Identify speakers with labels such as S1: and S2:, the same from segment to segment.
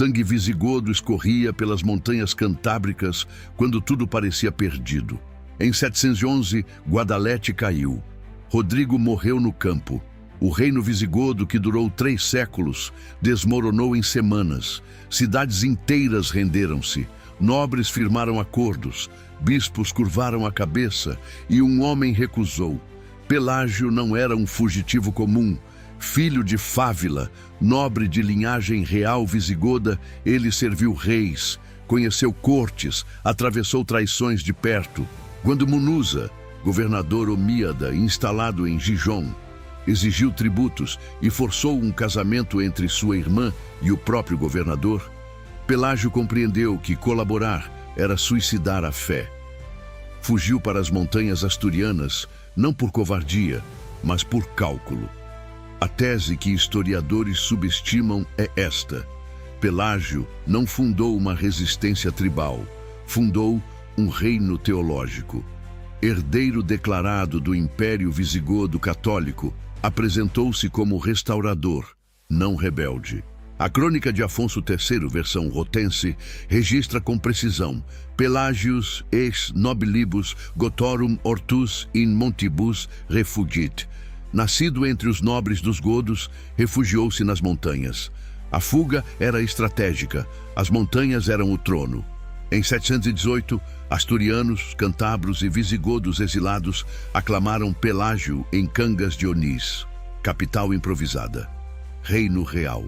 S1: sangue visigodo escorria pelas montanhas cantábricas quando tudo parecia perdido. Em 711, Guadalete caiu. Rodrigo morreu no campo. O reino visigodo, que durou 3 séculos, desmoronou em semanas. Cidades inteiras renderam-se. Nobres firmaram acordos. Bispos curvaram a cabeça e um homem recusou. Pelágio não era um fugitivo comum. Filho de Fávila, nobre de linhagem real visigoda, ele serviu reis, conheceu cortes, atravessou traições de perto. Quando Munuza, governador omíada instalado em Gijón, exigiu tributos e forçou um casamento entre sua irmã e o próprio governador, Pelágio compreendeu que colaborar era suicidar a fé. Fugiu para as montanhas asturianas, não por covardia, mas por cálculo. A tese que historiadores subestimam é esta: Pelágio não fundou uma resistência tribal, fundou um reino teológico. Herdeiro declarado do Império Visigodo Católico, apresentou-se como restaurador, não rebelde. A crônica de Afonso III, versão rotense, registra com precisão: Pelágius ex nobilibus Gotorum ortus in montibus refugit. Nascido entre os nobres dos godos, refugiou-se nas montanhas. A fuga era estratégica, as montanhas eram o trono. Em 718, asturianos, cantabros e visigodos exilados aclamaram Pelágio em Cangas de Onís, capital improvisada. Reino real.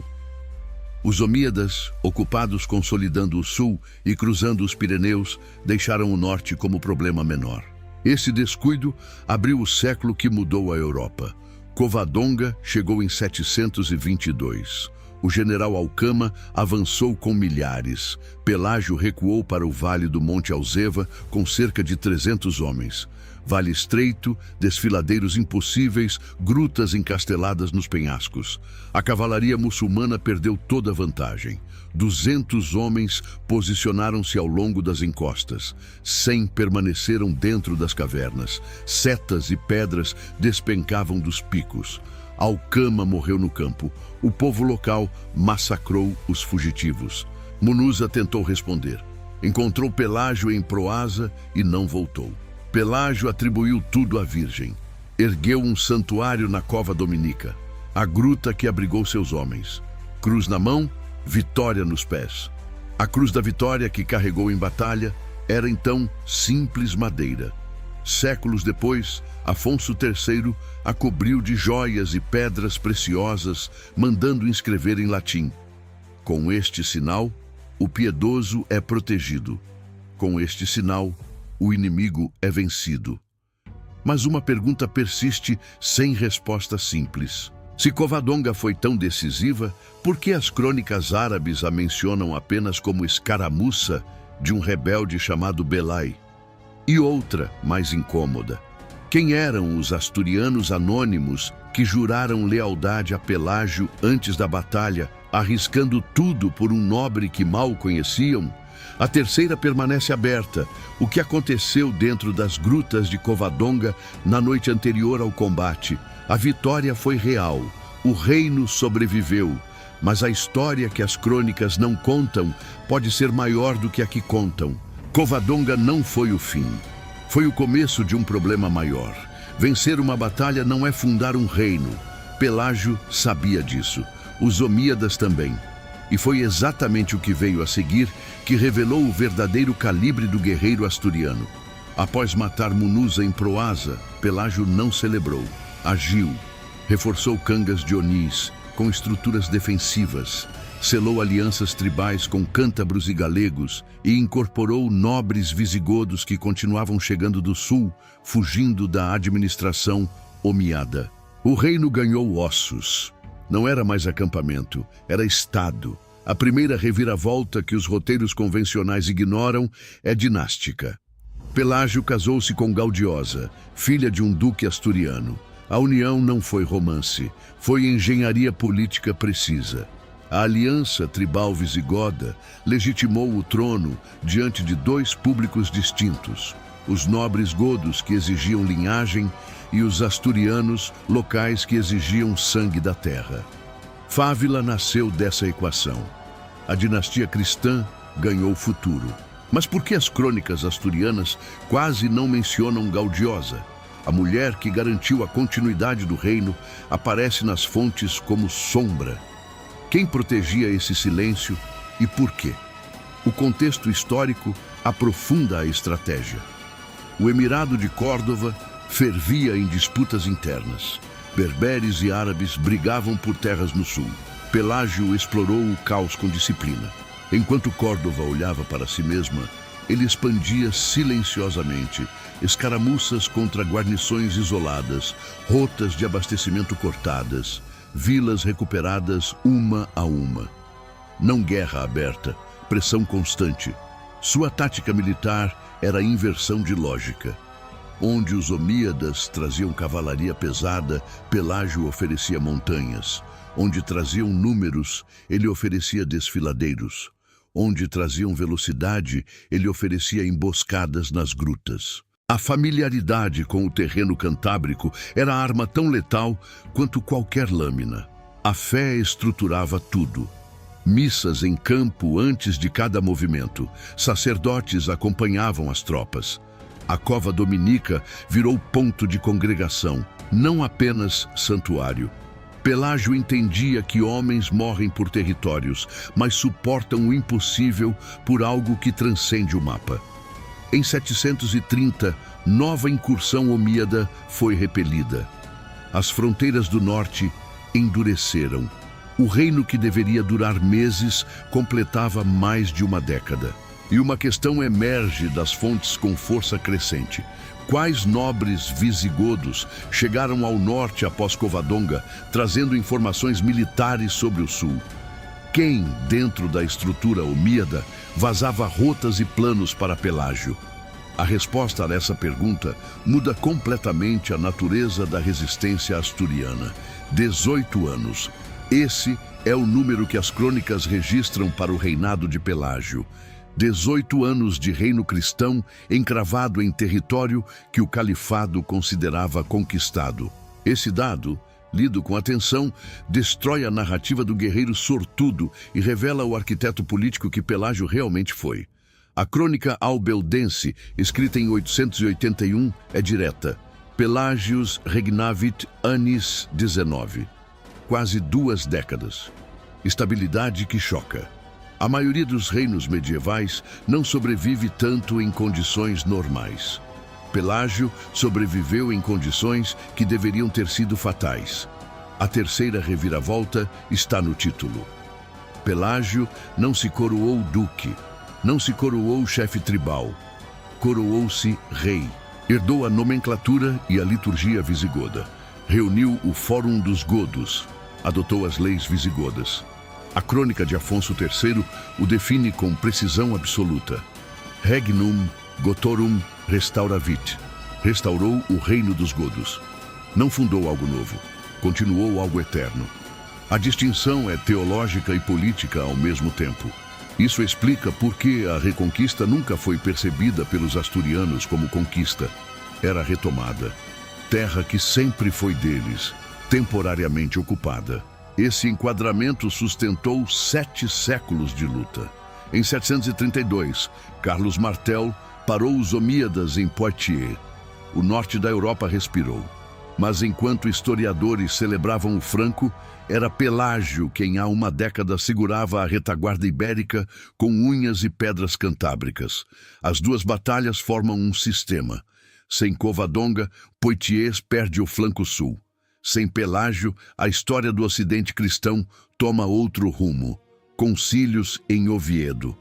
S1: Os omíadas, ocupados consolidando o sul e cruzando os Pirineus, deixaram o norte como problema menor. Esse descuido abriu o século que mudou a Europa. Covadonga chegou em 722. O general Alcama avançou com milhares. Pelágio recuou para o vale do Monte Alzeva com cerca de 300 homens. Vale estreito, desfiladeiros impossíveis, grutas encasteladas nos penhascos. A cavalaria muçulmana perdeu toda a vantagem. 200 homens posicionaram-se ao longo das encostas. 100 permaneceram dentro das cavernas. Setas e pedras despencavam dos picos. Alcama morreu no campo. O povo local massacrou os fugitivos. Munuza tentou responder. Encontrou Pelágio em Proasa e não voltou. Pelágio atribuiu tudo à Virgem. Ergueu um santuário na cova dominica, a gruta que abrigou seus homens. Cruz na mão, vitória nos pés. A cruz da vitória que carregou em batalha era então simples madeira. Séculos depois, Afonso III a cobriu de joias e pedras preciosas, mandando inscrever em latim: com este sinal, o piedoso é protegido. Com este sinal, o inimigo é vencido. Mas uma pergunta persiste sem resposta simples. Se Covadonga foi tão decisiva, por que as crônicas árabes a mencionam apenas como escaramuça de um rebelde chamado Belai? E outra, mais incômoda: quem eram os asturianos anônimos que juraram lealdade a Pelágio antes da batalha, arriscando tudo por um nobre que mal conheciam? A terceira permanece aberta. O que aconteceu dentro das grutas de Covadonga na noite anterior ao combate? A vitória foi real. O reino sobreviveu. Mas a história que as crônicas não contam pode ser maior do que a que contam. Covadonga não foi o fim. Foi o começo de um problema maior. Vencer uma batalha não é fundar um reino. Pelágio sabia disso. Os omíadas também. E foi exatamente o que veio a seguir que revelou o verdadeiro calibre do guerreiro asturiano. Após matar Munuza em Proasa, Pelágio não celebrou. Agiu. Reforçou Cangas de Onís com estruturas defensivas. Selou alianças tribais com cântabros e galegos e incorporou nobres visigodos que continuavam chegando do sul, fugindo da administração omíada. O reino ganhou ossos. Não era mais acampamento, era estado. A primeira reviravolta que os roteiros convencionais ignoram é dinástica. Pelágio casou-se com Gaudiosa, filha de um duque asturiano. A união não foi romance, foi engenharia política precisa. A aliança tribal visigoda legitimou o trono diante de 2 públicos distintos: os nobres godos que exigiam linhagem e os asturianos locais que exigiam sangue da terra. Fávila nasceu dessa equação. A dinastia cristã ganhou futuro. Mas por que as crônicas asturianas quase não mencionam Gaudiosa? A mulher que garantiu a continuidade do reino aparece nas fontes como sombra. Quem protegia esse silêncio e por quê? O contexto histórico aprofunda a estratégia. O Emirado de Córdova fervia em disputas internas. Berberes e árabes brigavam por terras no sul. Pelágio explorou o caos com disciplina. Enquanto Córdova olhava para si mesma, ele expandia silenciosamente escaramuças contra guarnições isoladas, rotas de abastecimento cortadas, vilas recuperadas uma a uma. Não guerra aberta, pressão constante. Sua tática militar era a inversão de lógica. Onde os omíadas traziam cavalaria pesada, Pelágio oferecia montanhas. Onde traziam números, ele oferecia desfiladeiros. Onde traziam velocidade, ele oferecia emboscadas nas grutas. A familiaridade com o terreno cantábrico era arma tão letal quanto qualquer lâmina. A fé estruturava tudo. Missas em campo antes de cada movimento. Sacerdotes acompanhavam as tropas. A cova dominica virou ponto de congregação, não apenas santuário. Pelágio entendia que homens morrem por territórios, mas suportam o impossível por algo que transcende o mapa. Em 730, nova incursão omíada foi repelida. As fronteiras do norte endureceram. O reino que deveria durar meses completava mais de uma década. E uma questão emerge das fontes com força crescente. Quais nobres visigodos chegaram ao norte após Covadonga, trazendo informações militares sobre o sul? Quem, dentro da estrutura omíada, vazava rotas e planos para Pelágio? A resposta a essa pergunta muda completamente a natureza da resistência asturiana. 18 anos. Esse é o número que as crônicas registram para o reinado de Pelágio. 18 anos de reino cristão encravado em território que o califado considerava conquistado. Esse dado, lido com atenção, destrói a narrativa do guerreiro sortudo e revela o arquiteto político que Pelágio realmente foi. A crônica albeldense, escrita em 881, é direta. Pelágius regnavit annis 19. Quase 2 décadas. Estabilidade que choca. A maioria dos reinos medievais não sobrevive tanto em condições normais. Pelágio sobreviveu em condições que deveriam ter sido fatais. A terceira reviravolta está no título. Pelágio não se coroou duque, não se coroou chefe tribal, coroou-se rei. Herdou a nomenclatura e a liturgia visigoda. Reuniu o Fórum dos Godos, adotou as leis visigodas. A crônica de Afonso III o define com precisão absoluta. Regnum Gotorum restauravit. Restaurou o reino dos godos. Não fundou algo novo, continuou algo eterno. A distinção é teológica e política ao mesmo tempo. Isso explica por que a reconquista nunca foi percebida pelos asturianos como conquista. Era retomada. Terra que sempre foi deles, temporariamente ocupada. Esse enquadramento sustentou 7 séculos de luta. Em 732, Carlos Martel parou os omíadas em Poitiers. O norte da Europa respirou. Mas enquanto historiadores celebravam o Franco, era Pelágio quem há uma década segurava a retaguarda ibérica com unhas e pedras cantábricas. As duas batalhas formam um sistema. Sem Covadonga, Poitiers perde o flanco sul. Sem Pelágio, a história do Ocidente cristão toma outro rumo. Concílios em Oviedo.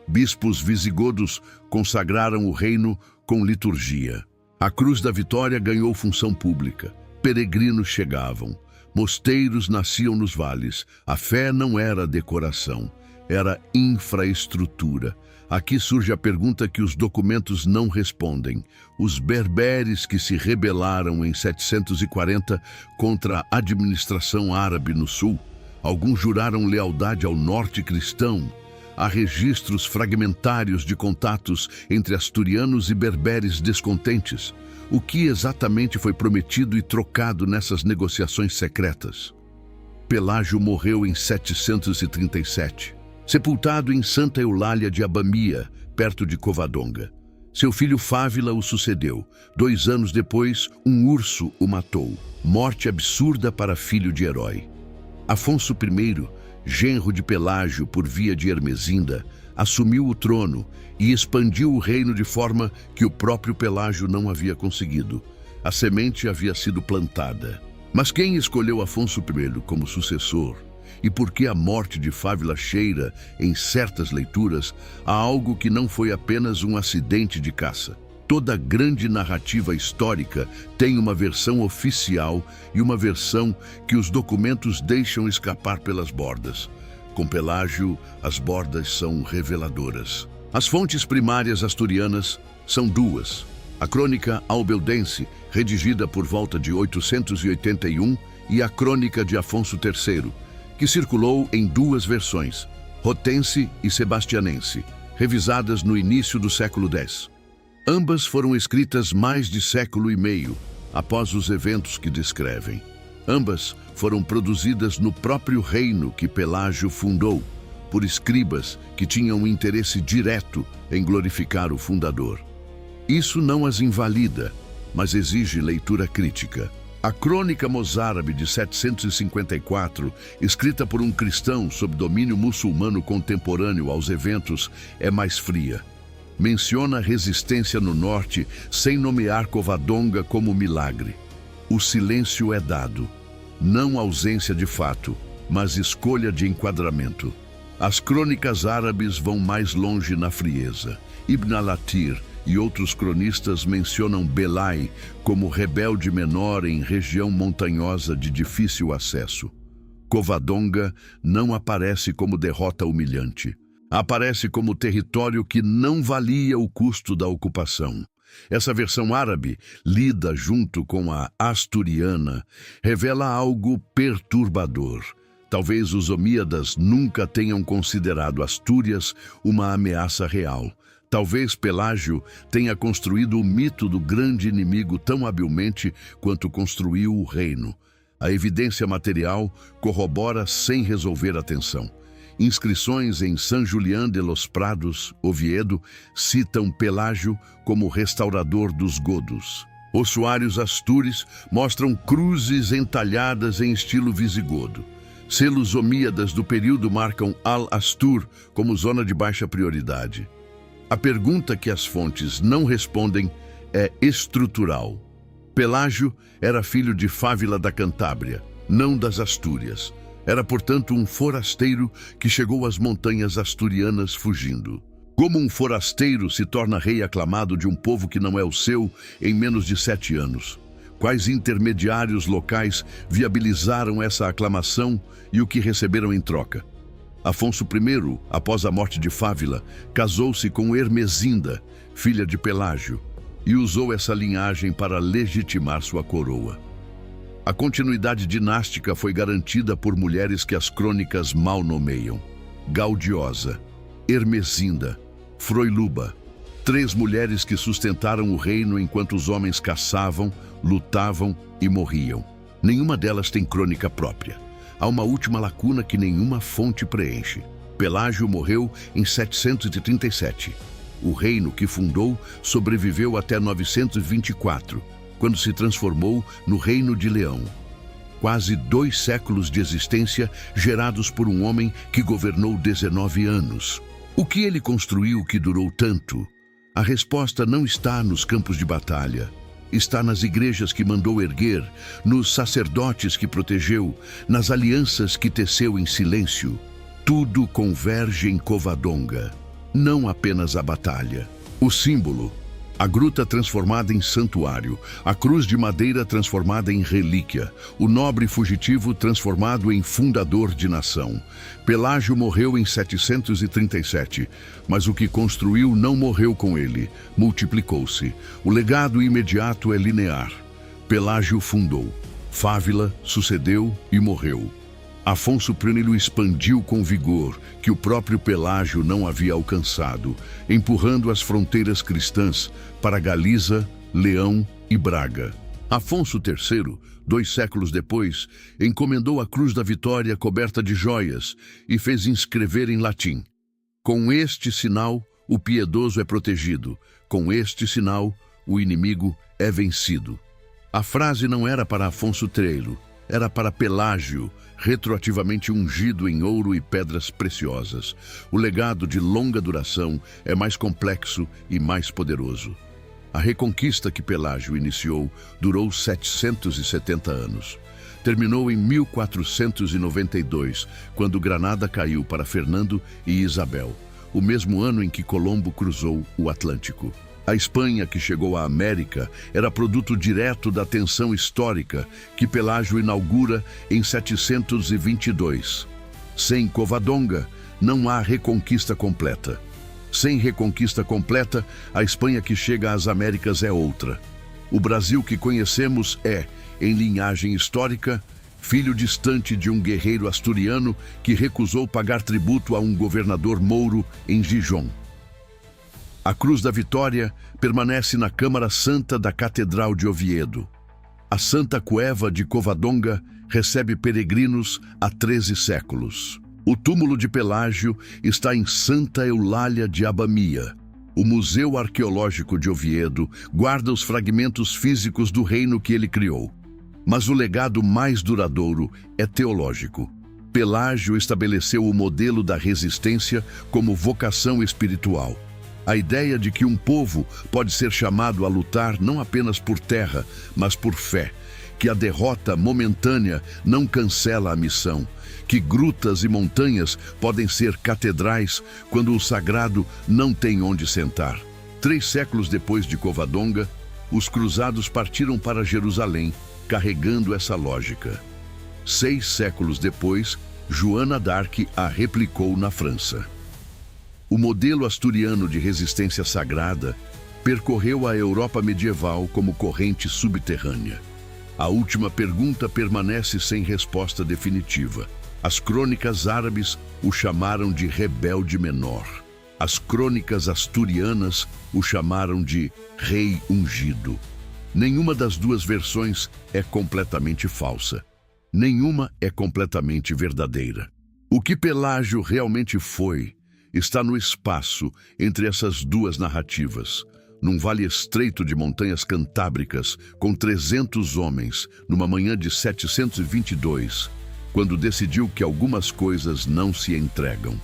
S1: Bispos visigodos consagraram o reino com liturgia. A Cruz da Vitória ganhou função pública. Peregrinos chegavam. Mosteiros nasciam nos vales. A fé não era decoração, era infraestrutura. Aqui surge a pergunta que os documentos não respondem. Os berberes que se rebelaram em 740 contra a administração árabe no sul, alguns juraram lealdade ao norte cristão. Há registros fragmentários de contatos entre asturianos e berberes descontentes. O que exatamente foi prometido e trocado nessas negociações secretas? Pelágio morreu em 737. sepultado em Santa Eulália de Abamia, perto de Covadonga. Seu filho Fávila o sucedeu. 2 anos depois, um urso o matou. Morte absurda para filho de herói. Afonso I, genro de Pelágio por via de Hermesinda, assumiu o trono e expandiu o reino de forma que o próprio Pelágio não havia conseguido. A semente havia sido plantada. Mas quem escolheu Afonso I como sucessor? E por que a morte de Fávila cheira, em certas leituras, a algo que não foi apenas um acidente de caça? Toda grande narrativa histórica tem uma versão oficial e uma versão que os documentos deixam escapar pelas bordas. Com Pelágio, as bordas são reveladoras. As fontes primárias asturianas são 2. A Crônica Albeldense, redigida por volta de 881, e a Crônica de Afonso III, que circulou em 2 versões, rotense e sebastianense, revisadas no início do século X. Ambas foram escritas mais de século e meio após os eventos que descrevem. Ambas foram produzidas no próprio reino que Pelágio fundou, por escribas que tinham um interesse direto em glorificar o fundador. Isso não as invalida, mas exige leitura crítica. A Crônica Mozárabe de 754, escrita por um cristão sob domínio muçulmano contemporâneo aos eventos, é mais fria. Menciona a resistência no norte sem nomear Covadonga como milagre. O silêncio é dado, não ausência de fato, mas escolha de enquadramento. As crônicas árabes vão mais longe na frieza. Ibn al-Athir e outros cronistas mencionam Belai como rebelde menor em região montanhosa de difícil acesso. Covadonga não aparece como derrota humilhante. Aparece como território que não valia o custo da ocupação. Essa versão árabe, lida junto com a asturiana, revela algo perturbador. Talvez os omíadas nunca tenham considerado Astúrias uma ameaça real. Talvez Pelágio tenha construído o mito do grande inimigo tão habilmente quanto construiu o reino. A evidência material corrobora sem resolver a tensão. Inscrições em San Julián de los Prados, Oviedo, citam Pelágio como restaurador dos godos. Ossuários astures mostram cruzes entalhadas em estilo visigodo. Selos omíadas do período marcam Al-Astur como zona de baixa prioridade. A pergunta que as fontes não respondem é estrutural. Pelágio era filho de Fávila da Cantábria, não das Astúrias. Era, portanto, um forasteiro que chegou às montanhas asturianas fugindo. Como um forasteiro se torna rei aclamado de um povo que não é o seu em menos de 7 anos? Quais intermediários locais viabilizaram essa aclamação e o que receberam em troca? Afonso I, após a morte de Fávila, casou-se com Hermesinda, filha de Pelágio, e usou essa linhagem para legitimar sua coroa. A continuidade dinástica foi garantida por mulheres que as crônicas mal nomeiam: Gaudiosa, Hermesinda, Froiluba, 3 mulheres que sustentaram o reino enquanto os homens caçavam, lutavam e morriam. Nenhuma delas tem crônica própria. Há uma última lacuna que nenhuma fonte preenche. Pelágio morreu em 737. O reino que fundou sobreviveu até 924, quando se transformou no Reino de Leão. Quase 2 séculos de existência gerados por um homem que governou 19 anos. O que ele construiu que durou tanto? A resposta não está nos campos de batalha. Está nas igrejas que mandou erguer, nos sacerdotes que protegeu, nas alianças que teceu em silêncio. Tudo converge em Covadonga, não apenas a batalha. O símbolo, a gruta transformada em santuário, a cruz de madeira transformada em relíquia, o nobre fugitivo transformado em fundador de nação. Pelágio morreu em 737, mas o que construiu não morreu com ele, multiplicou-se. O legado imediato é linear. Pelágio fundou, Fávila sucedeu e morreu. Afonso I expandiu com vigor que o próprio Pelágio não havia alcançado, empurrando as fronteiras cristãs para Galiza, Leão e Braga. Afonso III, 2 séculos depois, encomendou a Cruz da Vitória coberta de joias e fez inscrever em latim: com este sinal, o piedoso é protegido, com este sinal, o inimigo é vencido. A frase não era para Afonso III, era para Pelágio, retroativamente ungido em ouro e pedras preciosas. O legado de longa duração é mais complexo e mais poderoso. A reconquista que Pelágio iniciou durou 770 anos. Terminou em 1492, quando Granada caiu para Fernando e Isabel, o mesmo ano em que Colombo cruzou o Atlântico. A Espanha, que chegou à América, era produto direto da tensão histórica que Pelágio inaugura em 722. Sem Covadonga, não há reconquista completa. Sem reconquista completa, a Espanha que chega às Américas é outra. O Brasil que conhecemos é, em linhagem histórica, filho distante de um guerreiro asturiano que recusou pagar tributo a um governador mouro em Gijón. A Cruz da Vitória permanece na Câmara Santa da Catedral de Oviedo. A Santa Cueva de Covadonga recebe peregrinos há 13 séculos. O túmulo de Pelágio está em Santa Eulália de Abamia. O Museu Arqueológico de Oviedo guarda os fragmentos físicos do reino que ele criou. Mas o legado mais duradouro é teológico. Pelágio estabeleceu o modelo da resistência como vocação espiritual. A ideia de que um povo pode ser chamado a lutar não apenas por terra, mas por fé, que a derrota momentânea não cancela a missão, que grutas e montanhas podem ser catedrais quando o sagrado não tem onde sentar. 3 séculos depois de Covadonga, os cruzados partiram para Jerusalém, carregando essa lógica. 6 séculos depois, Joana d'Arc a replicou na França. O modelo asturiano de resistência sagrada percorreu a Europa medieval como corrente subterrânea. A última pergunta permanece sem resposta definitiva. As crônicas árabes o chamaram de rebelde menor. As crônicas asturianas o chamaram de rei ungido. Nenhuma das duas versões é completamente falsa. Nenhuma é completamente verdadeira. O que Pelágio realmente foi está no espaço entre essas duas narrativas, num vale estreito de montanhas cantábricas, com 300 homens, numa manhã de 722, quando decidiu que algumas coisas não se entregam.